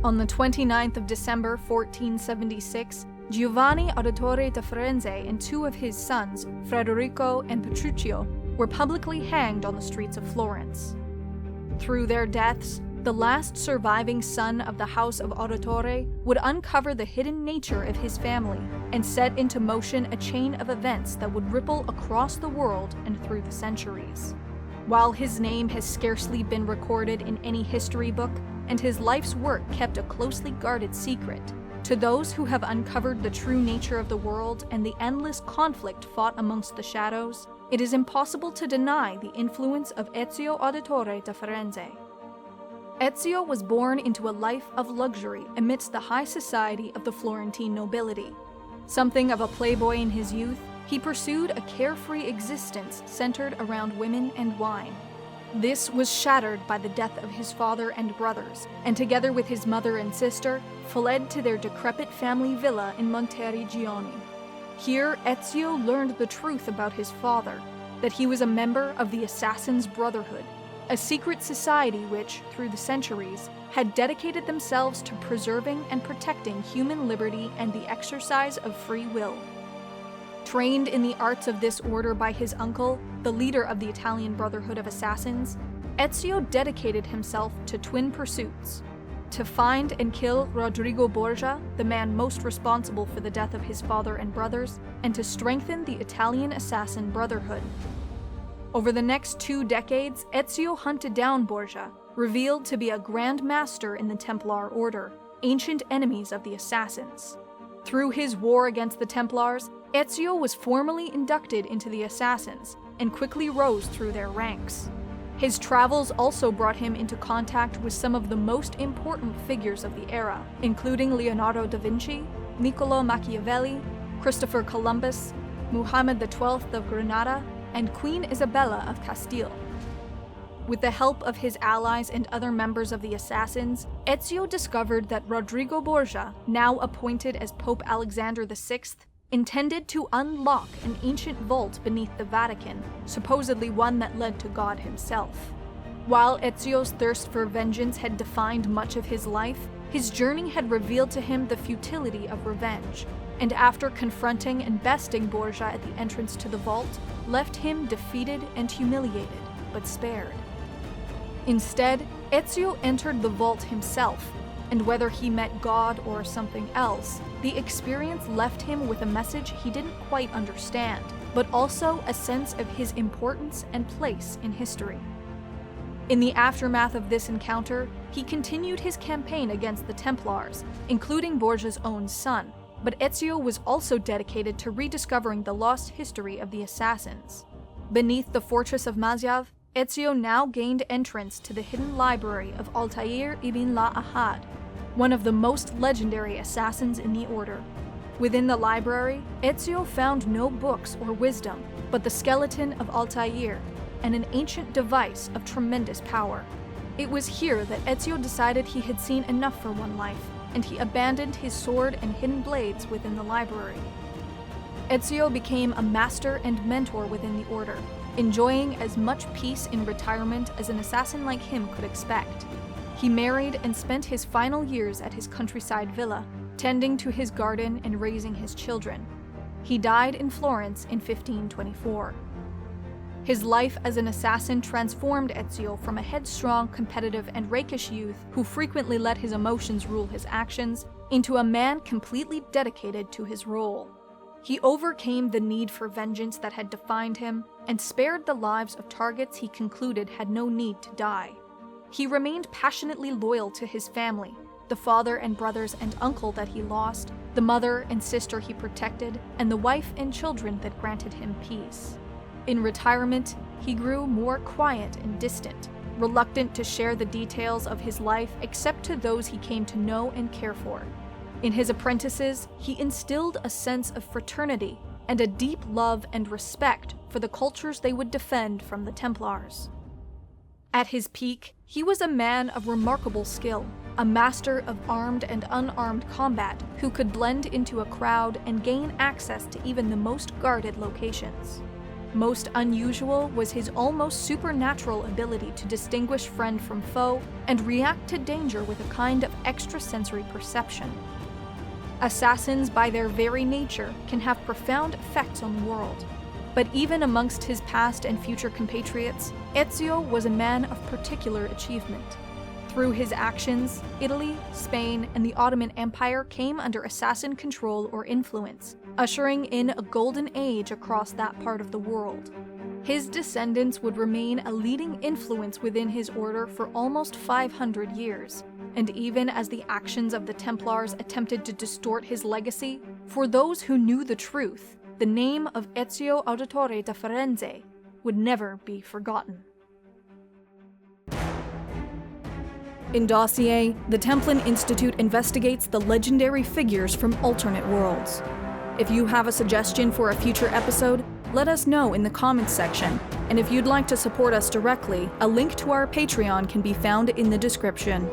On the 29th of December 1476, Giovanni Auditore da Firenze and two of his sons, Federico and Petruccio, were publicly hanged on the streets of Florence. Through their deaths, the last surviving son of the House of Auditore would uncover the hidden nature of his family and set into motion a chain of events that would ripple across the world and through the centuries. While his name has scarcely been recorded in any history book, and his life's work kept a closely guarded secret, to those who have uncovered the true nature of the world and the endless conflict fought amongst the shadows, it is impossible to deny the influence of Ezio Auditore da Firenze. Ezio was born into a life of luxury amidst the high society of the Florentine nobility. Something of a playboy in his youth, he pursued a carefree existence centered around women and wine. This was shattered by the death of his father and brothers, and together with his mother and sister, fled to their decrepit family villa in Monteriggioni. Here, Ezio learned the truth about his father, that he was a member of the Assassin's Brotherhood, a secret society which, through the centuries, had dedicated themselves to preserving and protecting human liberty and the exercise of free will. Trained in the arts of this order by his uncle, the leader of the Italian Brotherhood of Assassins, Ezio dedicated himself to twin pursuits: to find and kill Rodrigo Borgia, the man most responsible for the death of his father and brothers, and to strengthen the Italian Assassin Brotherhood. Over the next 2 decades, Ezio hunted down Borgia, revealed to be a Grand Master in the Templar Order, ancient enemies of the Assassins. Through his war against the Templars, Ezio was formally inducted into the Assassins, and quickly rose through their ranks. His travels also brought him into contact with some of the most important figures of the era, including Leonardo da Vinci, Niccolò Machiavelli, Christopher Columbus, Muhammad XII of Granada, and Queen Isabella of Castile. With the help of his allies and other members of the Assassins, Ezio discovered that Rodrigo Borgia, now appointed as Pope Alexander VI, intended to unlock an ancient vault beneath the Vatican, supposedly one that led to God himself. While Ezio's thirst for vengeance had defined much of his life, his journey had revealed to him the futility of revenge, and after confronting and besting Borgia at the entrance to the vault, left him defeated and humiliated, but spared. Instead, Ezio entered the vault himself, and whether he met God or something else, the experience left him with a message he didn't quite understand, but also a sense of his importance and place in history. In the aftermath of this encounter, he continued his campaign against the Templars, including Borgia's own son, but Ezio was also dedicated to rediscovering the lost history of the Assassins. Beneath the fortress of Masyaf, Ezio now gained entrance to the hidden library of Altair ibn la-Ahad, one of the most legendary assassins in the order. Within the library, Ezio found no books or wisdom, but the skeleton of Altair, and an ancient device of tremendous power. It was here that Ezio decided he had seen enough for one life, and he abandoned his sword and hidden blades within the library. Ezio became a master and mentor within the order, enjoying as much peace in retirement as an assassin like him could expect. He married and spent his final years at his countryside villa, tending to his garden and raising his children. He died in Florence in 1524. His life as an assassin transformed Ezio from a headstrong, competitive, and rakish youth who frequently let his emotions rule his actions into a man completely dedicated to his role. He overcame the need for vengeance that had defined him and spared the lives of targets he concluded had no need to die. He remained passionately loyal to his family, the father and brothers and uncle that he lost, the mother and sister he protected, and the wife and children that granted him peace. In retirement, he grew more quiet and distant, reluctant to share the details of his life except to those he came to know and care for. In his apprentices, he instilled a sense of fraternity and a deep love and respect for the cultures they would defend from the Templars. At his peak, he was a man of remarkable skill, a master of armed and unarmed combat who could blend into a crowd and gain access to even the most guarded locations. Most unusual was his almost supernatural ability to distinguish friend from foe and react to danger with a kind of extrasensory perception. Assassins, by their very nature, can have profound effects on the world. But even amongst his past and future compatriots, Ezio was a man of particular achievement. Through his actions, Italy, Spain, and the Ottoman Empire came under assassin control or influence, ushering in a golden age across that part of the world. His descendants would remain a leading influence within his order for almost 500 years, and even as the actions of the Templars attempted to distort his legacy, for those who knew the truth, the name of Ezio Auditore da Firenze would never be forgotten. In Dossier, the Templin Institute investigates the legendary figures from alternate worlds. If you have a suggestion for a future episode, let us know in the comments section, and if you'd like to support us directly, a link to our Patreon can be found in the description.